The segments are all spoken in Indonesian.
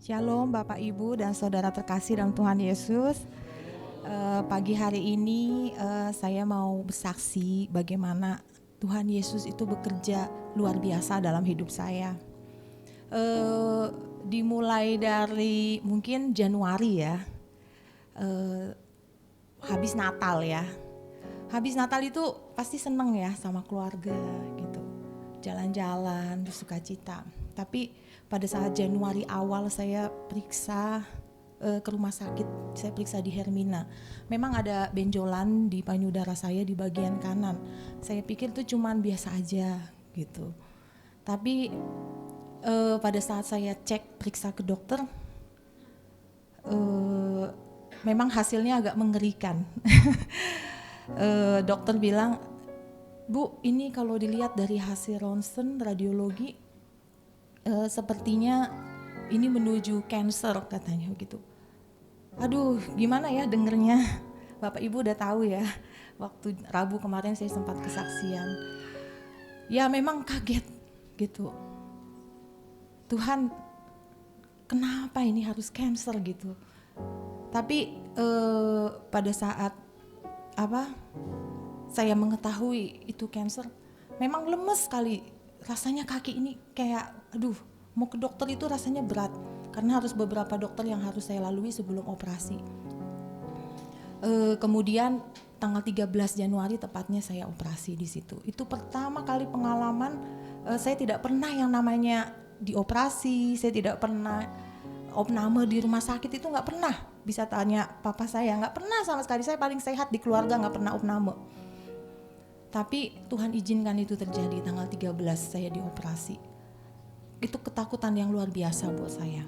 Shalom Bapak Ibu dan Saudara terkasih dalam Tuhan Yesus. Pagi hari ini saya mau bersaksi bagaimana Tuhan Yesus itu bekerja luar biasa dalam hidup saya. Dimulai dari mungkin Januari ya, habis Natal ya. Habis Natal itu pasti seneng ya sama keluarga gitu, jalan-jalan bersukacita. Tapi pada saat Januari awal saya periksa ke rumah sakit, saya periksa di Hermina. Memang ada benjolan di payudara saya di bagian kanan. Saya pikir itu cuman biasa aja gitu. Tapi pada saat saya cek periksa ke dokter, memang hasilnya agak mengerikan. Dokter bilang, Bu, ini kalau dilihat dari hasil ronsen radiologi, sepertinya ini menuju cancer katanya gitu. Aduh, gimana ya dengernya? Bapak Ibu udah tahu ya, waktu Rabu kemarin saya sempat kesaksian. Ya memang kaget gitu. Tuhan, kenapa ini harus cancer gitu? Tapi pada saat saya mengetahui itu cancer, memang lemes sekali. Rasanya kaki ini kayak, aduh, mau ke dokter itu rasanya berat. Karena harus beberapa dokter yang harus saya lalui sebelum operasi. Kemudian tanggal 13 Januari tepatnya saya operasi di situ. Itu pertama kali pengalaman, saya tidak pernah yang namanya dioperasi, saya tidak pernah opname di rumah sakit, itu nggak pernah. Bisa tanya papa saya, nggak pernah sama sekali. Saya paling sehat di keluarga, nggak pernah opname. Tapi Tuhan izinkan itu terjadi tanggal 13 saya dioperasi. Itu ketakutan yang luar biasa buat saya.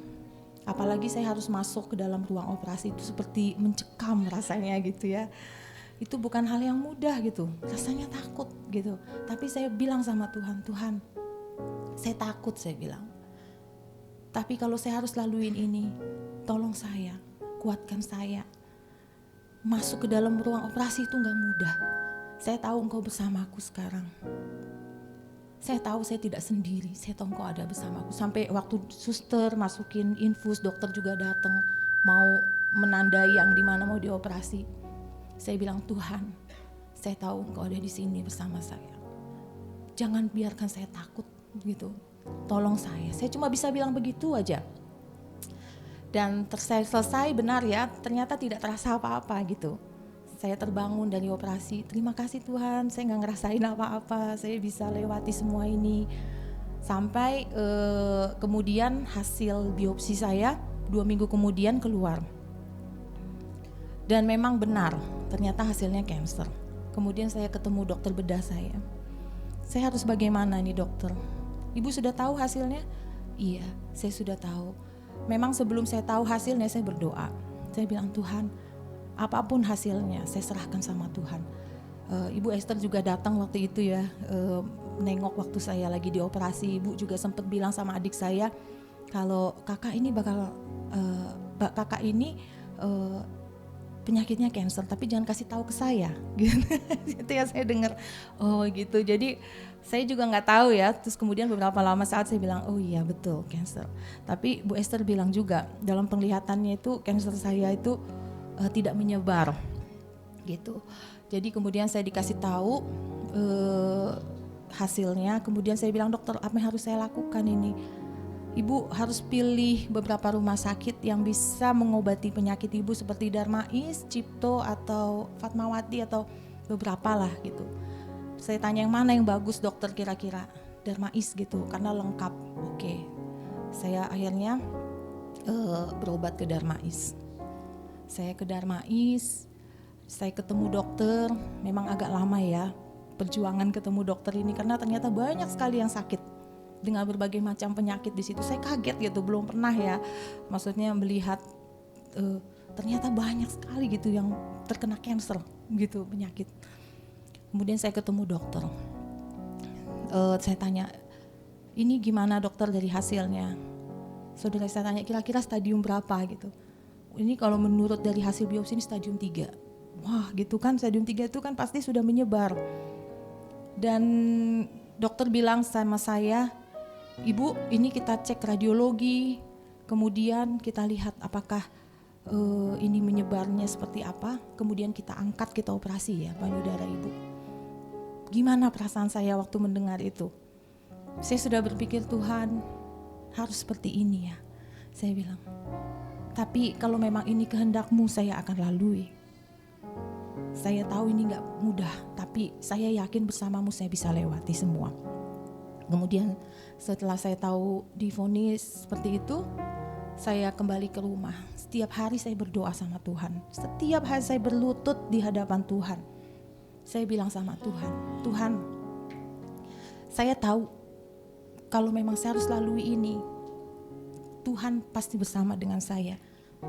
Apalagi saya harus masuk ke dalam ruang operasi, itu seperti mencekam rasanya gitu ya. Itu bukan hal yang mudah gitu, rasanya takut gitu. Tapi saya bilang sama Tuhan, Tuhan, saya takut, saya bilang. Tapi kalau saya harus laluin ini, tolong saya, kuatkan saya. Masuk ke dalam ruang operasi itu gak mudah. Saya tahu Engkau bersamaku sekarang. Saya tahu saya tidak sendiri, saya tahu Engkau ada bersamaku. Sampai waktu suster masukin infus, dokter juga datang mau menandai yang dimana mau dioperasi. Saya bilang, Tuhan, saya tahu Engkau ada di sini bersama saya. Jangan biarkan saya takut gitu. Tolong saya cuma bisa bilang begitu aja. Dan selesai benar ya, ternyata tidak terasa apa-apa gitu. Saya terbangun dari operasi, terima kasih Tuhan, saya gak ngerasain apa-apa, saya bisa lewati semua ini. Sampai kemudian hasil biopsi saya 2 minggu kemudian keluar. Dan memang benar, ternyata hasilnya cancer. Kemudian saya ketemu dokter bedah saya. Saya harus bagaimana nih dokter? Ibu sudah tahu hasilnya? Iya, saya sudah tahu. Memang sebelum saya tahu hasilnya saya berdoa. Saya bilang, Tuhan, apapun hasilnya saya serahkan sama Tuhan. Ibu Esther juga datang waktu itu ya, nengok waktu saya lagi dioperasi. Ibu juga sempat bilang sama adik saya, kalau kakak ini penyakitnya cancer, tapi jangan kasih tahu ke saya. Gitu ya, saya dengar, oh gitu. Jadi saya juga nggak tahu ya. Terus kemudian beberapa lama saat saya bilang, oh iya betul cancer. Tapi Bu Esther bilang juga dalam penglihatannya itu cancer saya itu tidak menyebar, gitu. Jadi kemudian saya dikasih tahu hasilnya. Kemudian saya bilang, dokter, apa yang harus saya lakukan ini? Ibu harus pilih beberapa rumah sakit yang bisa mengobati penyakit ibu seperti Darmais, Cipto atau Fatmawati atau beberapa lah gitu. Saya tanya yang mana yang bagus dokter kira-kira? Darmais gitu karena lengkap. Oke. Saya akhirnya berobat ke Darmais. Saya ke Darmais, saya ketemu dokter, memang agak lama ya perjuangan ketemu dokter ini karena ternyata banyak sekali yang sakit dengan berbagai macam penyakit di situ. Saya kaget gitu, belum pernah ya, maksudnya melihat ternyata banyak sekali gitu yang terkena cancer gitu penyakit. Kemudian saya ketemu dokter, saya tanya, ini gimana dokter dari hasilnya? Saudara saya tanya kira-kira stadium berapa gitu. Ini kalau menurut dari hasil biopsi ini stadium 3. Wah gitu kan, stadium 3 itu kan pasti sudah menyebar. Dan dokter bilang sama saya, Ibu ini kita cek radiologi, Kemudian kita lihat apakah ini menyebarnya seperti apa. Kemudian kita angkat, kita operasi ya payudara darah ibu. Gimana perasaan saya waktu mendengar itu? Saya sudah berpikir, Tuhan harus seperti ini ya. Saya bilang, tapi kalau memang ini kehendak-Mu, saya akan lalui. Saya tahu ini gak mudah, tapi saya yakin bersama-Mu saya bisa lewati semua. Kemudian setelah saya tahu divonis seperti itu, saya kembali ke rumah. Setiap hari saya berdoa sama Tuhan. Setiap hari saya berlutut di hadapan Tuhan. Saya bilang sama Tuhan, Tuhan, saya tahu kalau memang saya harus lalui ini, Tuhan pasti bersama dengan saya.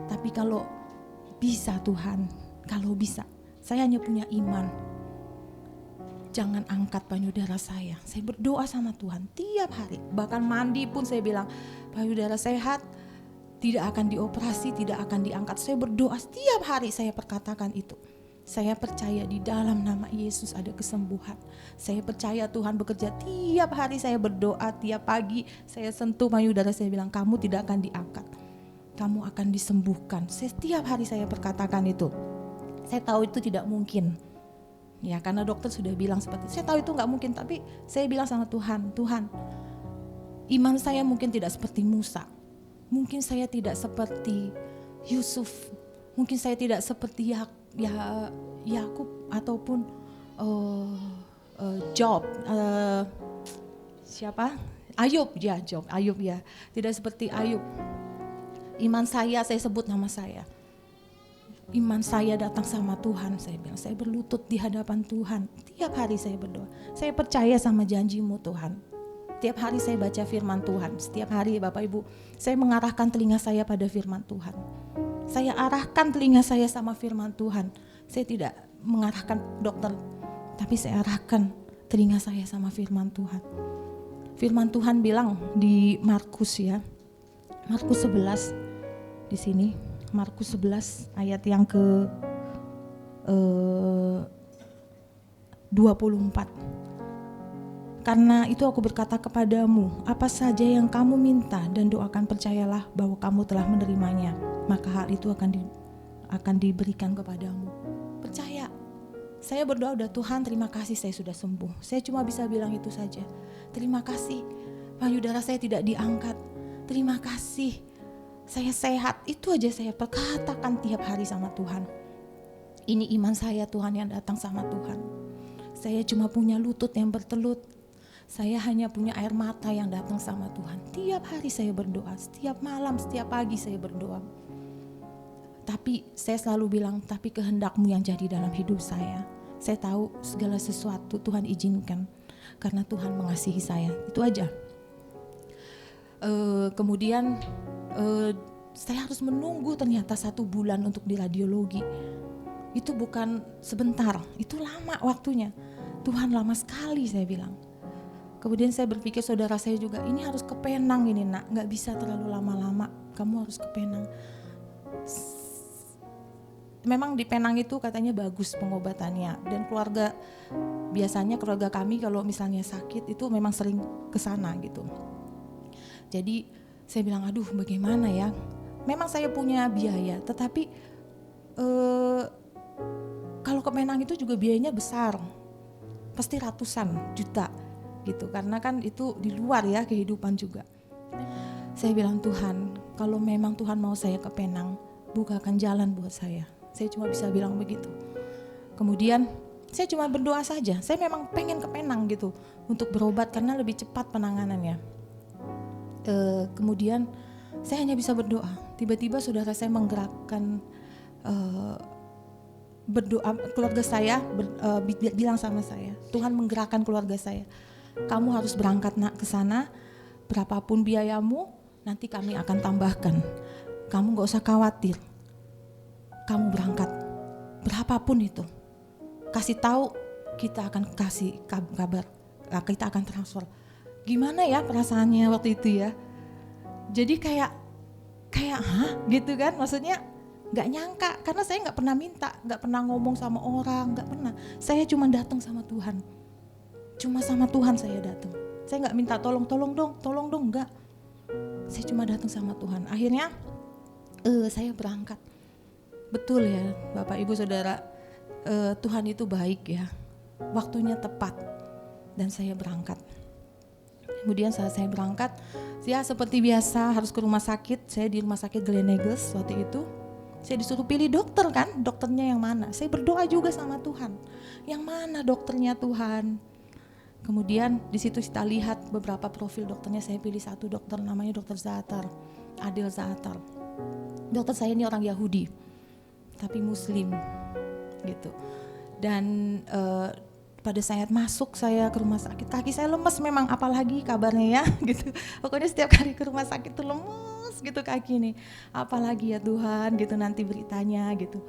Tapi kalau bisa Tuhan, kalau bisa, saya hanya punya iman. Jangan angkat payudara saya. Saya berdoa sama Tuhan tiap hari. Bahkan mandi pun saya bilang, payudara sehat, tidak akan dioperasi, tidak akan diangkat. Saya berdoa setiap hari, saya perkatakan itu. Saya percaya di dalam nama Yesus ada kesembuhan. Saya percaya Tuhan bekerja tiap hari. Saya berdoa tiap pagi. Saya sentuh payudara, saya bilang kamu tidak akan diangkat. Kamu akan disembuhkan. Setiap hari saya perkatakan itu. Saya tahu itu tidak mungkin. Ya karena dokter sudah bilang seperti itu. Saya tahu itu gak mungkin. Tapi saya bilang sama Tuhan, Tuhan iman saya mungkin tidak seperti Musa. Mungkin saya tidak seperti Yusuf. Mungkin saya tidak seperti Yakub ataupun Job, Ayub ya, tidak seperti Ayub. Iman saya sebut nama saya. Iman saya datang sama Tuhan, saya bilang, saya berlutut di hadapan Tuhan. Tiap hari saya berdoa. Saya percaya sama janji-Mu Tuhan. Tiap hari saya baca firman Tuhan. Setiap hari Bapak Ibu, saya mengarahkan telinga saya pada firman Tuhan. Saya arahkan telinga saya sama firman Tuhan. Saya tidak mengarahkan dokter, tapi saya arahkan telinga saya sama firman Tuhan. Firman Tuhan bilang di Markus ya, Markus 11 di sini, Markus 11 ayat yang ke 24. Karena itu aku berkata kepadamu, apa saja yang kamu minta dan doakan, percayalah bahwa kamu telah menerimanya, maka hal itu akan diberikan kepadamu. Percaya. Saya berdoa, udah Tuhan terima kasih saya sudah sembuh. Saya cuma bisa bilang itu saja. Terima kasih payudara saya tidak diangkat. Terima kasih saya sehat. Itu aja saya perkatakan tiap hari sama Tuhan. Ini iman saya Tuhan yang datang sama Tuhan. Saya cuma punya lutut yang bertelut. Saya hanya punya air mata yang datang sama Tuhan. Tiap hari saya berdoa, setiap malam, setiap pagi saya berdoa. Tapi saya selalu bilang, tapi kehendak-Mu yang jadi dalam hidup saya. Saya tahu segala sesuatu Tuhan izinkan karena Tuhan mengasihi saya. Itu aja. Kemudian saya harus menunggu ternyata 1 bulan untuk di radiologi. Itu bukan sebentar, itu lama waktunya. Tuhan lama sekali saya bilang. Kemudian saya berpikir saudara saya juga, ini harus ke Penang ini nak, gak bisa terlalu lama-lama, kamu harus ke Penang. Memang di Penang itu katanya bagus pengobatannya, dan biasanya keluarga kami kalau misalnya sakit itu memang sering ke sana gitu. Jadi saya bilang aduh bagaimana ya, memang saya punya biaya, tetapi kalau ke Penang itu juga biayanya besar, pasti ratusan juta gitu, karena kan itu di luar ya kehidupan juga. Saya bilang Tuhan, kalau memang Tuhan mau saya ke Penang, bukakan jalan buat saya. Saya cuma bisa bilang begitu. Kemudian saya cuma berdoa saja. Saya memang pengen ke Penang gitu untuk berobat karena lebih cepat penanganannya. Kemudian saya hanya bisa berdoa. Tiba-tiba saudara saya menggerakkan berdoa, keluarga saya bilang sama saya, Tuhan menggerakkan keluarga saya. Kamu harus berangkat nak ke sana, berapapun biayamu nanti kami akan tambahkan. Kamu gak usah khawatir. Kamu berangkat, berapapun itu. Kasih tahu, kita akan kasih kabar, kita akan transfer. Gimana ya perasaannya waktu itu ya? Jadi kayak gitu kan, maksudnya gak nyangka, karena saya gak pernah minta, gak pernah ngomong sama orang, gak pernah. Saya cuma datang sama Tuhan. Cuma sama Tuhan saya datang. Saya gak minta tolong dong, enggak. Saya cuma datang sama Tuhan. Akhirnya saya berangkat. Betul ya Bapak Ibu Saudara, Tuhan itu baik ya. Waktunya tepat dan saya berangkat. Kemudian saat saya berangkat, ya seperti biasa harus ke rumah sakit. Saya di rumah sakit Glen Eagles waktu itu. Saya disuruh pilih dokter kan, dokternya yang mana. Saya berdoa juga sama Tuhan, yang mana dokternya Tuhan. Kemudian di situ kita lihat beberapa profil dokternya. Saya pilih satu dokter namanya Dokter Zatar, Adil Zatar. Dokter saya ini orang Yahudi, tapi Muslim gitu. Dan pada saat masuk saya ke rumah sakit, kaki saya lemes memang, apalagi kabarnya ya gitu. Pokoknya setiap kali ke rumah sakit tuh lemes gitu kaki nih. Apalagi ya Tuhan gitu nanti beritanya gitu.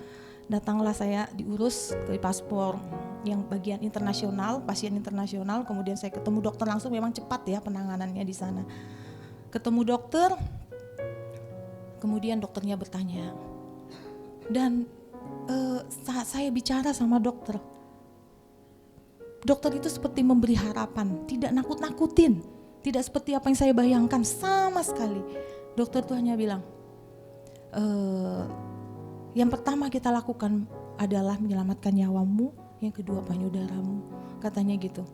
Datanglah saya diurus ke paspor yang bagian internasional, pasien internasional. Kemudian saya ketemu dokter langsung, memang cepat ya penanganannya di sana. Ketemu dokter, kemudian dokternya bertanya. Dan saat saya bicara sama dokter, dokter itu seperti memberi harapan, tidak nakut-nakutin, tidak seperti apa yang saya bayangkan sama sekali. Dokter itu hanya bilang, yang pertama kita lakukan adalah menyelamatkan nyawamu, yang kedua payudaramu, katanya gitu.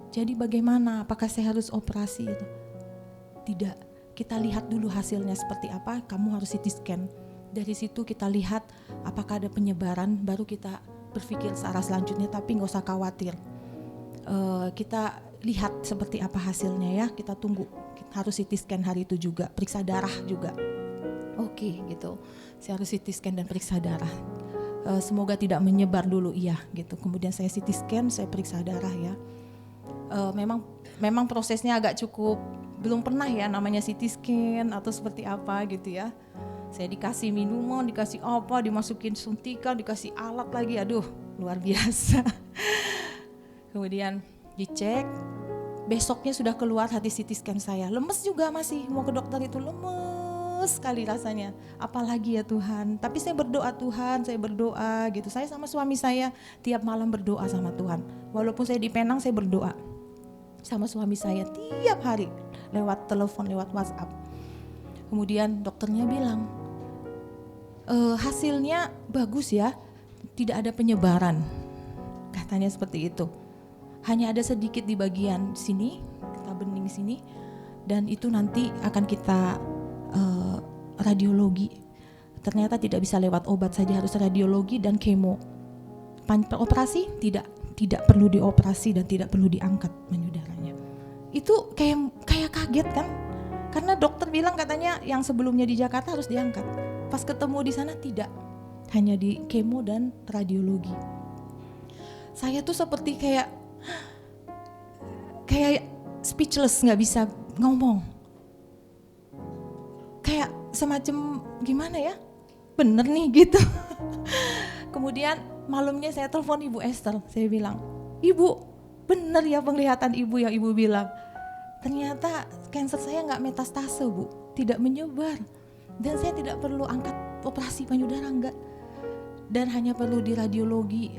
Jadi bagaimana, apakah saya harus operasi itu? Tidak, kita lihat dulu hasilnya seperti apa, kamu harus CT scan. Dari situ kita lihat apakah ada penyebaran, baru kita berpikir searah selanjutnya, tapi nggak usah khawatir. Kita lihat seperti apa hasilnya ya, kita tunggu. Kita harus CT scan hari itu juga, periksa darah juga. Oke, gitu. Saya harus CT scan dan periksa darah. Semoga tidak menyebar dulu, iya gitu. Kemudian saya CT scan, saya periksa darah ya. Memang prosesnya agak cukup, belum pernah ya namanya CT scan atau seperti apa gitu ya. Saya dikasih minuman, dikasih apa, dimasukin suntikan, dikasih alat lagi, aduh luar biasa. Kemudian dicek, besoknya sudah keluar hasil CT scan saya. Lemes juga masih, mau ke dokter itu lemes sekali rasanya. Apalagi ya Tuhan, tapi saya berdoa Tuhan, saya berdoa gitu. Saya sama suami saya tiap malam berdoa sama Tuhan. Walaupun saya di Penang, saya berdoa sama suami saya tiap hari lewat telepon, lewat WhatsApp. Kemudian dokternya bilang, hasilnya bagus ya, tidak ada penyebaran, katanya seperti itu. Hanya ada sedikit di bagian sini, kita bening sini, dan itu nanti akan kita radiologi. Ternyata tidak bisa lewat obat saja, harus radiologi dan kemo. Operasi tidak perlu dioperasi dan tidak perlu diangkat payudaranya. Itu kayak kaget kan? Karena dokter bilang katanya yang sebelumnya di Jakarta harus diangkat. Pas ketemu di sana tidak, hanya di kemo dan radiologi. Saya tuh seperti kayak speechless, nggak bisa ngomong. Kayak semacam gimana ya? Bener nih gitu. Kemudian malamnya saya telepon Ibu Esther, saya bilang, Ibu, bener ya penglihatan Ibu yang Ibu bilang. Ternyata kanker saya nggak metastase Bu, tidak menyebar, dan saya tidak perlu angkat operasi payudara, enggak, dan hanya perlu di radiologi,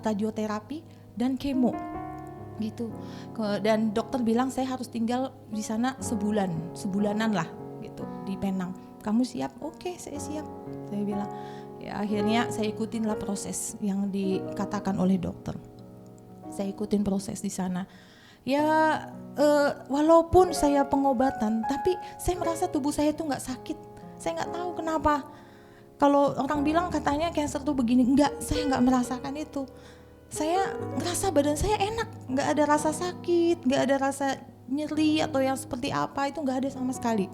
radioterapi dan kemo, gitu. Dan dokter bilang saya harus tinggal di sana sebulanan lah, gitu di Penang. Kamu siap? Oke, saya siap, saya bilang. Ya, akhirnya saya ikutin lah proses yang dikatakan oleh dokter. Saya ikutin proses di sana. Ya walaupun saya pengobatan, tapi saya merasa tubuh saya itu nggak sakit. Saya nggak tahu kenapa. Kalau orang bilang katanya kanker tuh begini, enggak, saya nggak merasakan itu. Saya ngerasa badan saya enak, nggak ada rasa sakit, nggak ada rasa nyeri atau yang seperti apa, itu nggak ada sama sekali.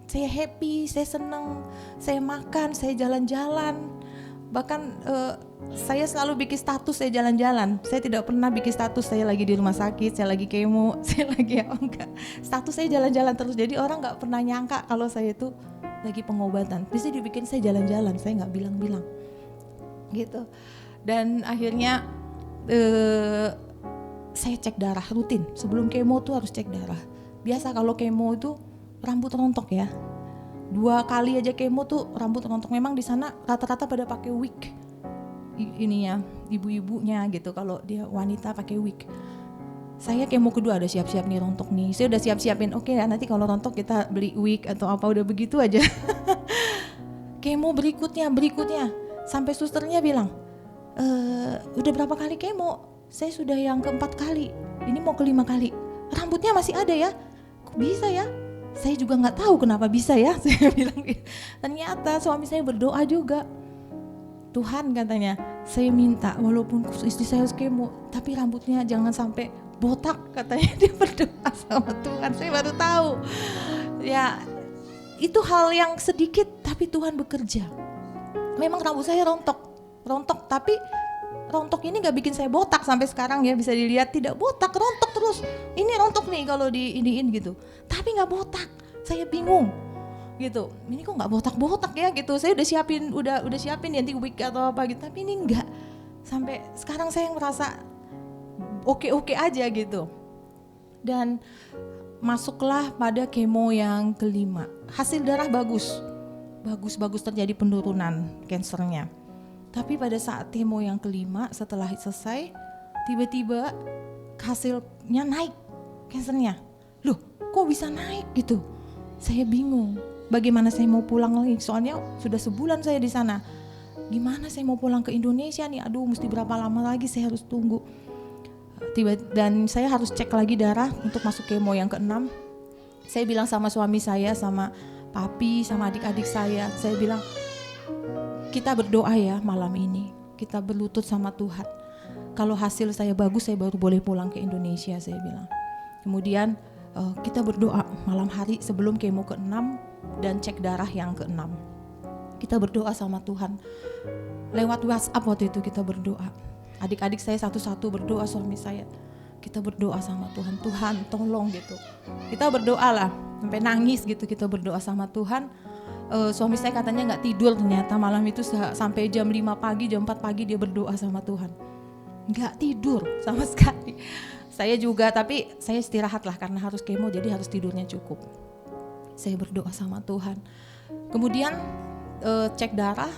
Saya happy, saya senang, saya makan, saya jalan-jalan. Bahkan saya selalu bikin status saya jalan-jalan. Saya tidak pernah bikin status saya lagi di rumah sakit, saya lagi kemo, saya lagi enggak. Status saya jalan-jalan terus. Jadi orang nggak pernah nyangka kalau saya itu lagi pengobatan. Bisa dibikin saya jalan-jalan, saya nggak bilang-bilang, gitu. Dan akhirnya saya cek darah rutin. Sebelum kemo tuh harus cek darah. Biasa kalau kemo itu rambut rontok ya. 2 kali aja kemo tuh rambut rontok. Memang di sana rata-rata pada pakai wig. Ininya ibu-ibunya gitu, kalau dia wanita pakai wig. saya kemo kedua ada siap-siap nih rontok nih. Saya udah siap-siapin, oke ya nanti kalau rontok kita beli wig atau apa, udah begitu aja. Kemo berikutnya. Sampai susternya bilang, udah berapa kali kemo? Saya sudah yang keempat kali, ini mau kelima kali. Rambutnya masih ada ya? Kok bisa ya? Saya juga nggak tahu kenapa bisa ya. Saya bilang gitu. Ternyata suami saya berdoa juga. Tuhan katanya, saya minta walaupun istri saya harus kemo, tapi rambutnya jangan sampai botak, katanya. Dia berdoa sama Tuhan. Saya baru tahu. Ya, itu hal yang sedikit tapi Tuhan bekerja. Memang rambut saya rontok, tapi rontok ini gak bikin saya botak sampai sekarang ya, bisa dilihat tidak botak, rontok terus. Ini rontok nih kalau diiniin gitu, tapi gak botak. Saya bingung gitu, ini kok gak botak-botak ya gitu. Saya udah siapin nanti wig atau apa gitu, tapi ini enggak. Sampai sekarang saya merasa oke aja gitu. Dan masuklah pada kemo yang kelima. Hasil darah bagus terjadi penurunan kansernya. Tapi pada saat kemo yang kelima setelah selesai, tiba-tiba hasilnya naik kansernya. Loh, kok bisa naik gitu? Saya bingung. Bagaimana saya mau pulang lagi? Soalnya sudah sebulan saya di sana. Gimana saya mau pulang ke Indonesia nih? Aduh, mesti berapa lama lagi saya harus tunggu? Dan saya harus cek lagi darah untuk masuk kemo yang ke-6. Saya bilang sama suami saya, sama papi, sama adik-adik saya bilang, kita berdoa ya malam ini, kita berlutut sama Tuhan. Kalau hasil saya bagus, saya baru boleh pulang ke Indonesia, saya bilang. Kemudian kita berdoa malam hari sebelum kemo ke-6 dan cek darah yang ke-6. Kita berdoa sama Tuhan. Lewat WhatsApp waktu itu kita berdoa. Adik-adik saya satu-satu berdoa, suami saya. Kita berdoa sama Tuhan, Tuhan tolong gitu. Kita berdoa lah, sampai nangis gitu, kita berdoa sama Tuhan. Suami saya katanya gak tidur ternyata malam itu sampai jam 5 pagi, jam 4 pagi dia berdoa sama Tuhan. Gak tidur sama sekali. Saya juga, tapi saya istirahat lah karena harus kemo, jadi harus tidurnya cukup. Saya berdoa sama Tuhan. Kemudian cek darah,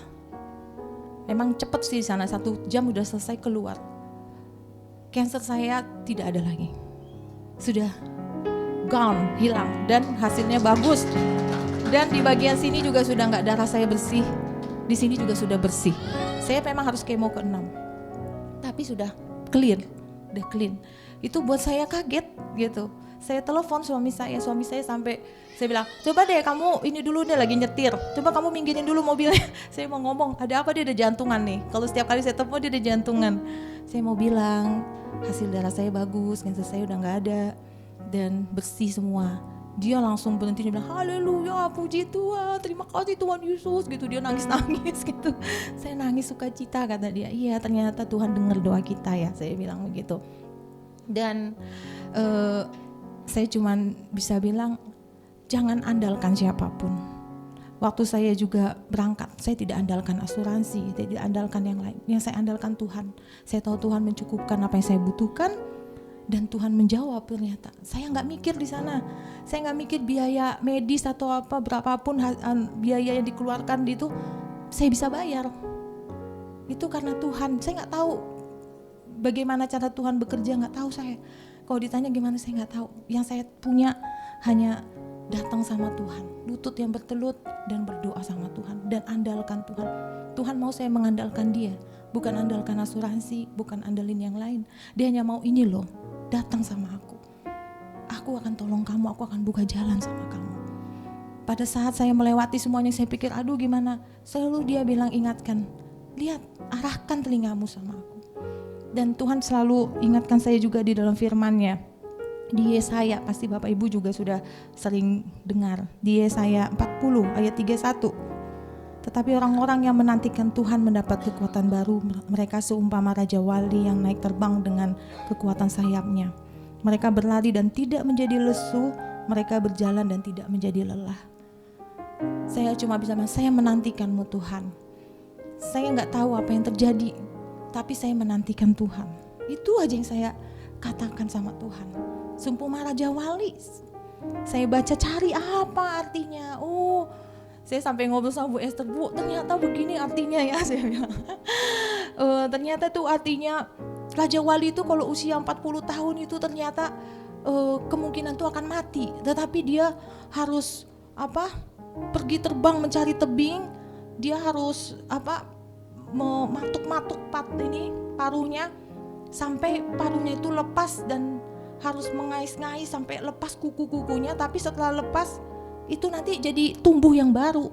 memang cepet sih di sana, 1 jam udah selesai keluar. Kanker saya tidak ada lagi, sudah gone, hilang, dan hasilnya bagus. Dan di bagian sini juga sudah nggak, darah saya bersih, di sini juga sudah bersih. Saya memang harus kemo ke-6, tapi sudah clear, udah clean. Itu buat saya kaget gitu. Saya telepon suami saya sampai saya bilang, coba deh kamu ini dulu deh, lagi nyetir, coba kamu minggirin dulu mobilnya. Saya mau ngomong, ada apa, dia ada jantungan nih. Kalau setiap kali saya telepon dia ada jantungan. Saya mau bilang hasil darah saya bagus, kanker saya udah nggak ada dan bersih semua. Dia langsung berhenti, dia bilang haleluya, puji Tuhan, terima kasih Tuhan Yesus gitu. Dia nangis gitu. Saya nangis sukacita, kata dia. Iya, ternyata Tuhan dengar doa kita ya, saya bilang begitu. Dan saya cuman bisa bilang jangan andalkan siapapun. Waktu saya juga berangkat, saya tidak andalkan asuransi, tidak andalkan yang lain. Yang saya andalkan Tuhan. Saya tahu Tuhan mencukupkan apa yang saya butuhkan. Dan Tuhan menjawab ternyata. Saya nggak mikir di sana. Saya nggak mikir biaya medis atau apa, berapapun biaya yang dikeluarkan itu saya bisa bayar. Itu karena Tuhan. Saya nggak tahu bagaimana cara Tuhan bekerja, nggak tahu saya. Kalau ditanya gimana, saya nggak tahu. Yang saya punya hanya datang sama Tuhan, lutut yang bertelut dan berdoa sama Tuhan dan andalkan Tuhan. Tuhan mau saya mengandalkan Dia, bukan andalkan asuransi, bukan andalin yang lain. Dia hanya mau ini loh, datang sama aku. Aku akan tolong kamu, aku akan buka jalan sama kamu. Pada saat saya melewati semuanya, saya pikir aduh gimana, selalu Dia bilang ingatkan, lihat, arahkan telingamu sama aku. Dan Tuhan selalu ingatkan saya juga di dalam firman-Nya. Di Yesaya, pasti Bapak Ibu juga sudah sering dengar. Di Yesaya 40 ayat 31. Tetapi orang-orang yang menantikan Tuhan mendapat kekuatan baru. Mereka seumpama Raja Wali yang naik terbang dengan kekuatan sayapnya. Mereka berlari dan tidak menjadi lesu. Mereka berjalan dan tidak menjadi lelah. Saya cuma bisa bilang, saya menantikan-Mu Tuhan. Saya gak tahu apa yang terjadi, tapi saya menantikan Tuhan. Itu aja yang saya katakan sama Tuhan. Seumpama Raja Wali. Saya baca cari apa artinya. Oh, saya sampai ngobrol sama Bu Esther, Bu ternyata begini artinya ya, saya bilang. Ternyata itu artinya Raja Wali itu kalau usia 40 tahun itu ternyata kemungkinan itu akan mati, tetapi dia harus pergi terbang mencari tebing, dia harus mematuk-matuk paruhnya sampai paruhnya itu lepas dan harus mengais-ngais sampai lepas kuku-kukunya, tapi setelah lepas itu nanti jadi tumbuh yang baru.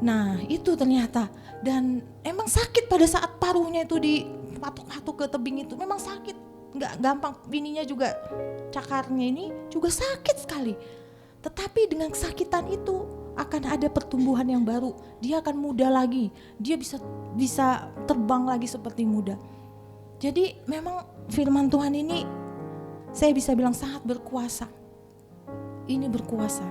Nah itu ternyata, dan emang sakit pada saat paruhnya itu dipatuk-patuk ke tebing itu, memang sakit, nggak gampang. Bininya juga, cakarnya ini juga sakit sekali, tetapi dengan kesakitan itu akan ada pertumbuhan yang baru. Dia akan muda lagi, dia bisa terbang lagi seperti muda. Jadi memang firman Tuhan ini saya bisa bilang sangat berkuasa. Ini berkuasa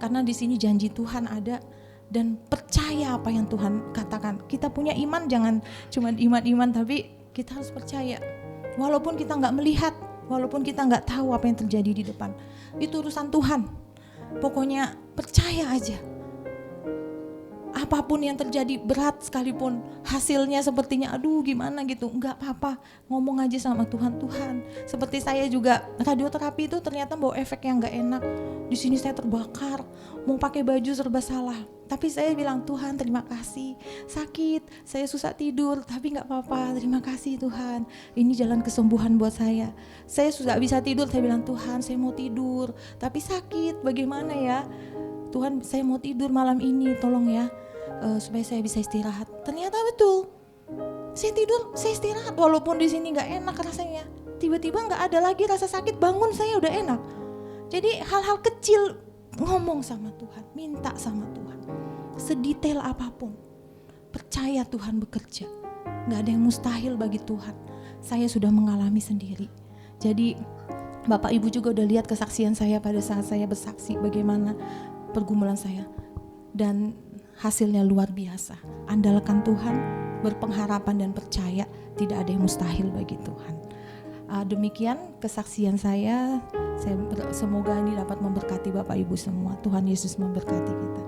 karena di sini janji Tuhan ada, dan percaya apa yang Tuhan katakan. Kita punya iman, jangan cuma iman-iman, tapi kita harus percaya. Walaupun kita nggak melihat, walaupun kita nggak tahu apa yang terjadi di depan, itu urusan Tuhan. Pokoknya percaya aja. Apapun yang terjadi, berat sekalipun hasilnya sepertinya aduh gimana gitu, enggak apa-apa, ngomong aja sama Tuhan. Tuhan, seperti saya juga radioterapi itu ternyata bawa efek yang enggak enak. Di sini saya terbakar, mau pakai baju serba salah. Tapi saya bilang, Tuhan terima kasih, sakit, saya susah tidur, tapi enggak apa-apa, terima kasih Tuhan, ini jalan kesembuhan buat saya. Saya susah bisa tidur, saya bilang Tuhan saya mau tidur, tapi sakit, bagaimana ya Tuhan, saya mau tidur malam ini, tolong ya, supaya saya bisa istirahat. Ternyata betul, saya tidur, saya istirahat, walaupun di sini nggak enak rasanya. Tiba-tiba nggak ada lagi rasa sakit, bangun saya udah enak. Jadi hal-hal kecil, ngomong sama Tuhan, minta sama Tuhan, sedetail apapun, percaya Tuhan bekerja. Nggak ada yang mustahil bagi Tuhan. Saya sudah mengalami sendiri. Jadi Bapak Ibu juga udah lihat kesaksian saya pada saat saya bersaksi bagaimana pergumulan saya, dan hasilnya luar biasa. Andalkan Tuhan, berpengharapan dan percaya, tidak ada yang mustahil bagi Tuhan. Demikian kesaksian saya. Semoga ini dapat memberkati Bapak Ibu semua. Tuhan Yesus memberkati kita.